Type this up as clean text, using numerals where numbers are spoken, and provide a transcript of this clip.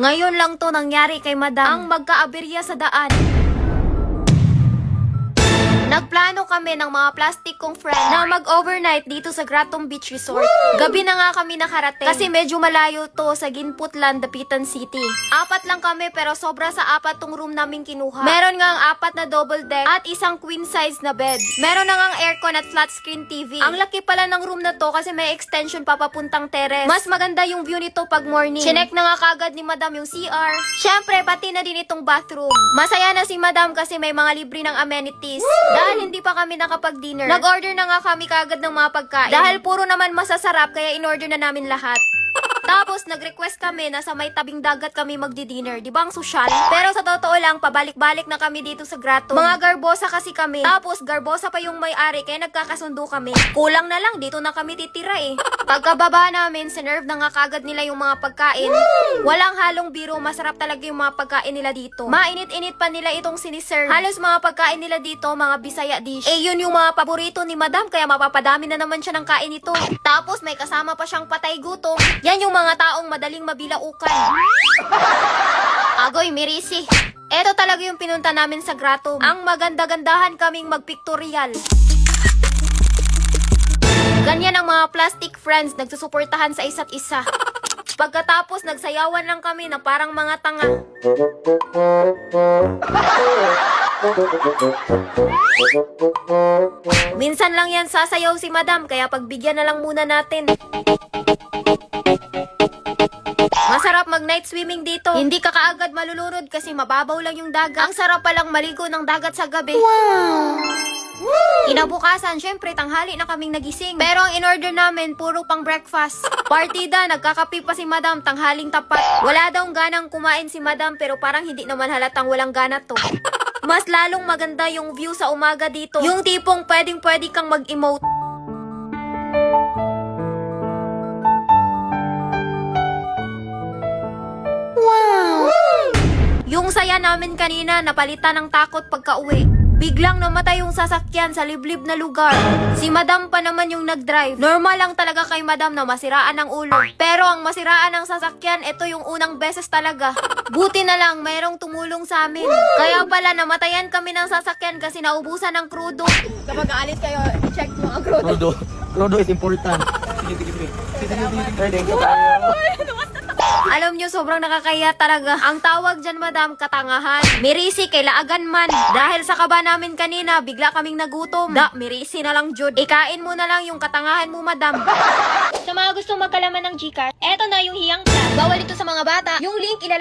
Ngayon lang to nangyari kay madam, ang magkaaberya sa daan. Nagplano kami ng mga plastic kong friend na mag-overnight dito sa Gratong Beach Resort. Gabi na nga kami nakarating kasi medyo malayo to sa Ginputlan, Dapitan City. 4 lang kami pero sobra sa 4 tong room namin kinuha. Meron nga ang 4 na double deck at isang queen size na bed. Meron na nga ang aircon at flat screen TV. Ang laki pala ng room na to kasi may extension pa papuntang terrace. Mas maganda yung view nito pag morning. Chinek na nga kagad ni madam yung CR. Syempre, pati na din itong bathroom. Masaya na si madam kasi may mga libre ng amenities. Dahil hindi pa kami nakapag-dinner, nag-order na nga kami kagad ng mga pagkain. Dahil puro naman masasarap, kaya in-order na namin lahat. Tapos, nag-request kami na sa may tabing dagat kami magdi-dinner. Di ba ang sosyal? Pero sa totoo lang, pabalik-balik na kami dito sa Grato. Mga garbosa kasi kami. Tapos, garbosa pa yung may-ari, kaya nagkakasundo kami. Kulang na lang, dito na kami titira eh. Pagkababa namin, sinerve na nga kagad nila yung mga pagkain. Walang halong biro, masarap talaga yung mga pagkain nila dito. Mainit-init pa nila itong siniserve. Halos mga pagkain nila dito, mga Bisaya dish. Eh yun yung mga paborito ni madam, kaya mapapadami na naman siya ng kain ito. Tapos, may kasama pa siyang patay gutom. Yan yung mga taong madaling mabilaukan. Agoy, Mirisi. Eto talaga yung pinunta namin sa Grato. Ang maganda-gandahan kaming magpictorial. Ganyan ang mga plastic friends nagsusuportahan sa isa't isa. Pagkatapos, nagsayawan lang kami na parang mga tanga. Minsan lang yan sasayaw si madam, kaya pagbigyan na lang muna natin. Masarap mag-night swimming dito. Hindi ka kaagad malulunod kasi mababaw lang yung dagat. Ang sarap palang maligo ng dagat sa gabi. Wow! Kinabukasan, syempre, tanghali na kaming nagising. Pero ang in-order namin, puro pang breakfast. Partida, nagkakape pa si madam, tanghaling tapat. Wala daw ganang kumain si madam, pero parang hindi naman halatang walang gana to. Mas lalong maganda yung view sa umaga dito. Yung tipong pwedeng-pwede kang mag-emote. Yung saya namin kanina, napalitan ng takot pagka-uwi. Biglang namatay yung sasakyan sa liblib na lugar. Si madam pa naman yung nag-drive. Normal lang talaga kay madam na masiraan ang ulo. Pero ang masiraan ng sasakyan, ito yung unang beses talaga. Buti na lang, mayroong tumulong sa amin. Kaya pala, namatayan kami ng sasakyan kasi naubusan ng krudo. Kapag aalis kayo, check mo ang crudo. Crudo is important. Sige. Thank you tayo. Alam nyo, sobrang nakakaya talaga. Ang tawag dyan, madam, katangahan. Mirisi, kailaagan man. Dahil sa kaba namin kanina, bigla kaming nagutom. Mirisi na lang, Jud. Ikain mo na lang yung katangahan mo, madam. Sa mga gustong magkalaman ng Gcash, eto na yung hiyang plan. Bawal ito sa mga bata. Yung link ilalagay